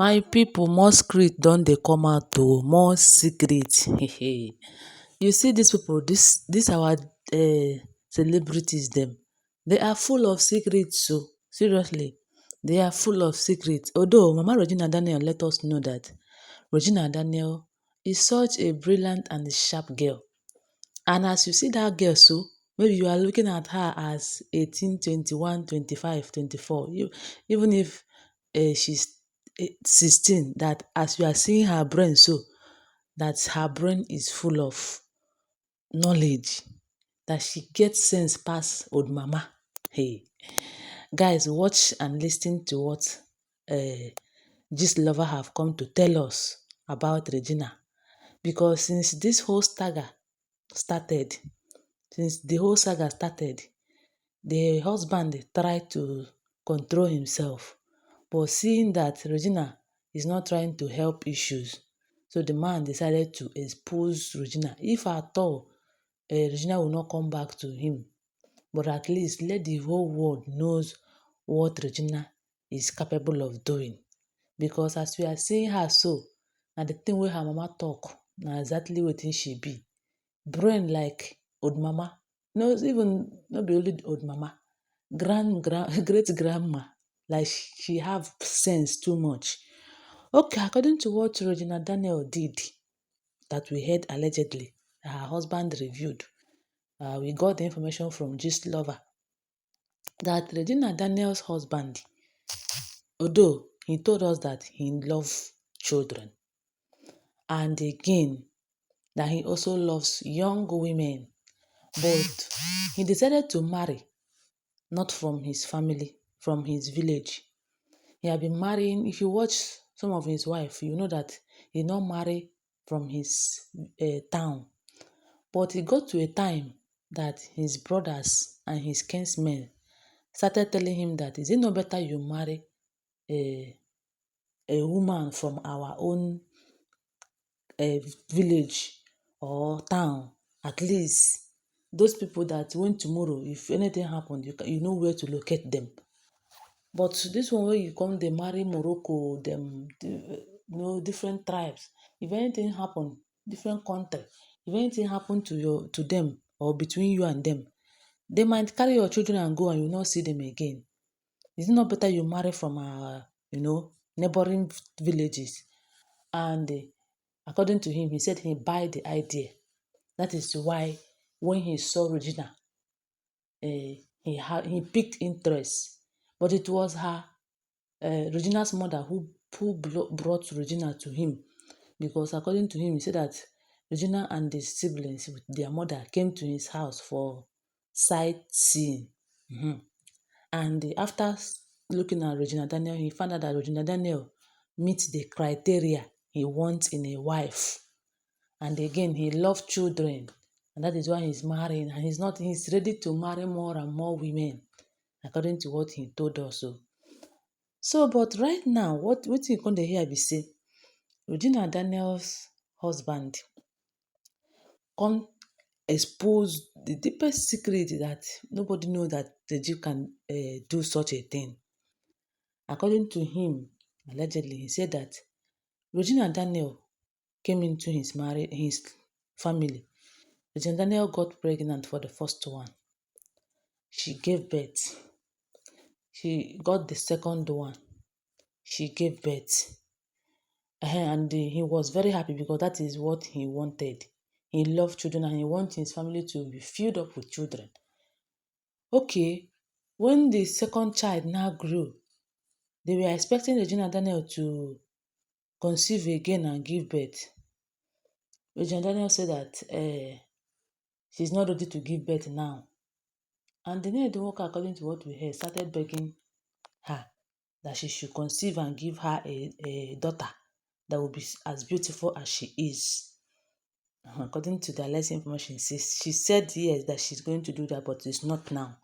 My pipu, more secret don dey come out oo, more secret. You see dis pipu, dis our celebrities dem, they are full of secrets oo, seriously. They are full of secrets. Although Mama Regina Daniel let us know that Regina Daniel is such a brilliant and sharp girl. And as you see dat girl so, maybe you are looking at her as 18, 21, 25, 24. Even if she's 16, that as you are seeing her brain so, that her brain is full of knowledge, that she get sense pass old mama. Hey, guys, watch and lis ten to what Gist lover have come to tell us about Regina. Because since this whole saga started, the husband tried to control himself. But seeing that Regina is not trying to help issues, so the man decided to expose Regina. If at all Regina will not come back to him, but at least let the whole world knows what Regina is capable of doing. Because as we are seeing her so, na the thing wey her mama talk, na exactly wetin she be. Brain like old mama. No, even no be only old mama, great grandma. Like she have sense too much. Okay, according to what Regina Daniel did, that we heard allegedly, her husband reviewed, we got the information from Gist Lover, that Regina Daniel's husband, although he told us that he loves children, and again, that he also loves young women, but he decided to marry not from his family, from his village. He had been marrying, if you watch some of his wife, you know that he not marry from his town. But it got to a time that his brothers and his kinsmen started telling him that is it not better you marry a woman from our own village or town. At least those people that when tomorrow, if anything happen, you know where to locate them. But this one where you come, they marry Morocco, them, different tribes. If anything happen, different country, if anything happen to them or between you and them, they might carry your children and go, and you not see them again. Is it not better you marry from our, neighboring villages? And according to him, he said he buy the idea. That is why when he saw Regina, he picked interest. But it was her Regina's mother who brought Regina to him, because according to him, he said that Regina and the siblings with their mother came to his house for sightseeing. And after looking at Regina Daniel, he found out that Regina Daniel meets the criteria he wants in a wife. And again, he loves children, and that is why he's marrying, and he's ready to marry more and more women, according to what he told us. So, but right now, what you come to hear be say, Regina Daniel's husband come expose the deepest secret that nobody know, that the Jew can do such a thing. According to him, allegedly, he said that Regina Daniel came into his family. Regina Daniel got pregnant for the first one. She gave birth. She got the second one. She gave birth. And he was very happy because that is what he wanted. He loved children and he wanted his family to be filled up with children. Okay, when the second child now grew, they were expecting Regina Daniel to conceive again and give birth. Regina Daniel said that she's not ready to give birth now. And the next worker, according to what we heard, started begging her that she should conceive and give her a daughter that will be as beautiful as she is. According to the alleged information, she said yes, that she's going to do that, but it's not now.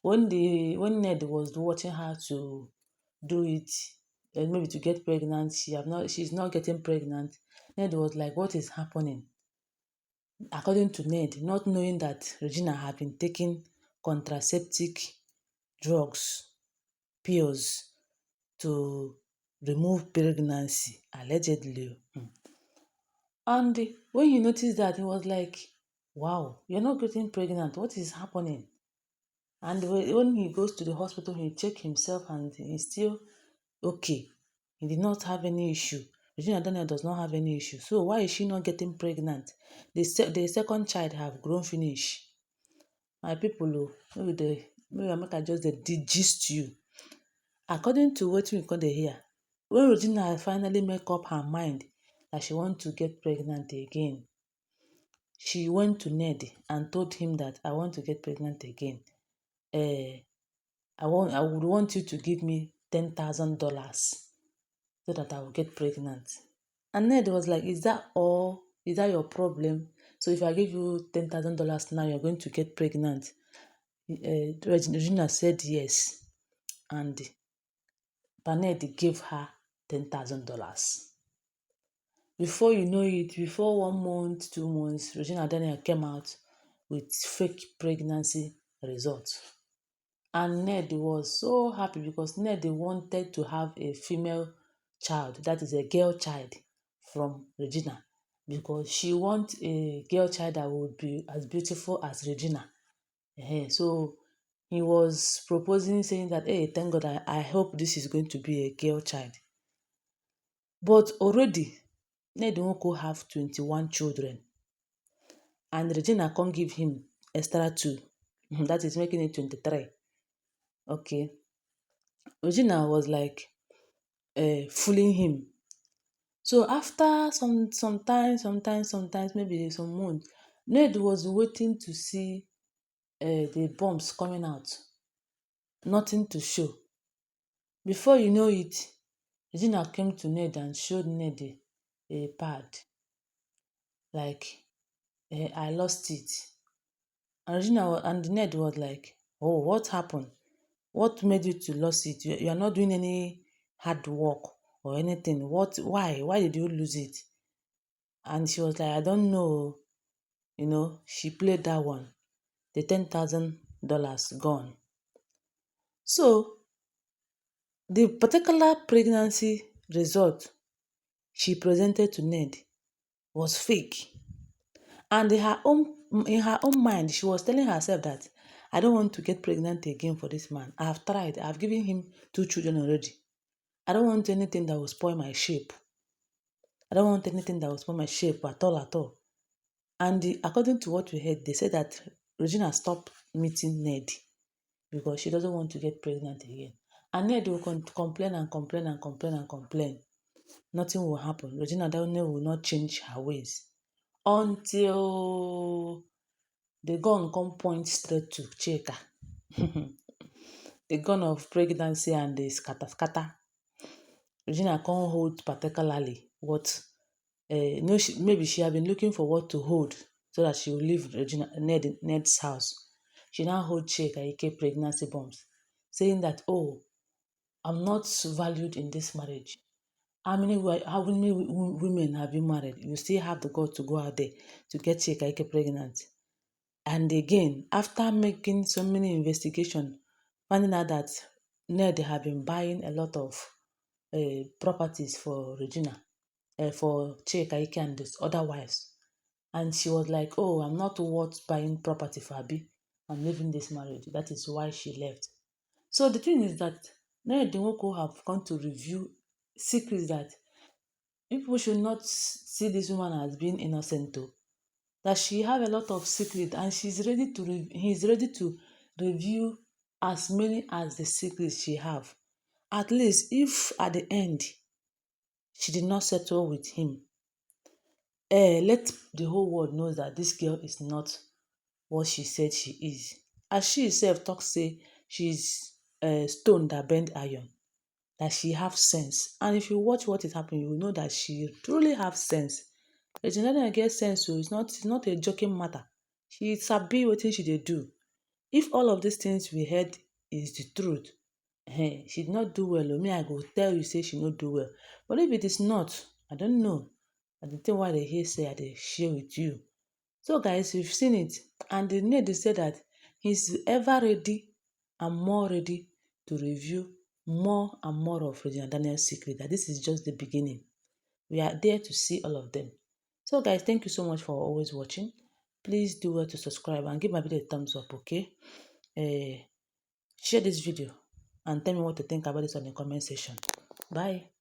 When Ned was watching her to do it, maybe to get pregnant, she's not getting pregnant. Ned was like, what is happening? According to Ned, not knowing that Regina had been taking contraceptive drugs, pills, to remove pregnancy, allegedly. And when he noticed that, he was like, wow, you're not getting pregnant. What is happening? And when he goes to the hospital, he check himself and he's still okay. He did not have any issue. Regina Daniel does not have any issue. So why is she not getting pregnant? The second child have grown finish. My people, maybe I make I just dey gist you. According to wetin we come dey hear, when Regina finally make up her mind that she want to get pregnant again, she went to Ned and told him that I want to get pregnant again. Uh, I would want you to give me $10,000 so that I will get pregnant. And Ned was like, is that all? Is that your problem? So if I give you $10,000 now, you're going to get pregnant. Regina said yes. And Ned gave her $10,000. Before you know it, before 1 month, 2 months, Regina Daniel came out with fake pregnancy results. And Ned was so happy because Ned wanted to have a female child, that is a girl child from Regina, because she wants a girl child that would be as beautiful as Regina. So he was proposing, saying that, hey, thank God, I hope this is going to be a girl child. But already, Ned Nwoko have 21 children, and Regina can't give him extra 2. That is making it 23. Okay. Regina was like fooling him. So after sometimes, maybe some months, Ned was waiting to see the bombs coming out. Nothing to show. Before you know it, Regina came to Ned and showed Ned a pad. Like, I lost it. And Ned was like, oh, what happened? What made you to lose it? You are not doing any hard work or anything. Why? Why did you lose it? And she was like, I don't know. She played that one. The $10,000 gone. So the particular pregnancy result she presented to Ned was fake. And in her own mind, she was telling herself that I don't want to get pregnant again for this man. I have tried. I have given him 2 children already. I don't want anything that will spoil my shape. I don't want anything that will spoil my shape at all, at all. And according to what we heard, they said that Regina stopped meeting Ned because she doesn't want to get pregnant again. And Ned will complain and complain and complain and complain. Nothing will happen. Regina Daniel will not change her ways until the gun come point straight to Chika. The gun of pregnancy and the scatter. Regina can't hold particularly what maybe she had been looking for what to hold so that she will leave Ned's house. She now hold Chika Ike pregnancy bombs, saying that, oh, I'm not valued in this marriage. How many women have you married? You still have the God to go out there to get Chika Ike pregnant. And again, after making so many investigations, finding out that Ned had been buying a lot of properties for Regina, for Chika Ike and his other wives. And she was like, oh, I'm not worth buying property for Abi. I'm leaving this marriage. That is why she left. So the thing is that Ned Nwoko have come to review secrets that people should not see this woman as being innocent though. That she have a lot of secret and he's ready to review as many as the secrets she have. At least if at the end she did not settle with him, let the whole world know that this girl is not what she said she is. As she herself talk say she's a stone that bend iron, that she have sense. And if you watch what is happening, you will know that she truly have sense. Regina get sense, so it's not a joking matter. She sabi wetin she dey do. If all of these things we heard is the truth, she did not do well. Me, I go tell you say she no do well. But if it is not, I don't know. I the thing why they hear say I dey share with you. So guys, you've seen it, and the need said that he's ever ready and more ready to review more and more of Regina Daniels' secret, that this is just the beginning. We are there to see all of them. So guys, thank you so much for always watching. Please do well to subscribe and give my video a thumbs up, okay? Share this video and tell me what to think about this on the comment section. Bye.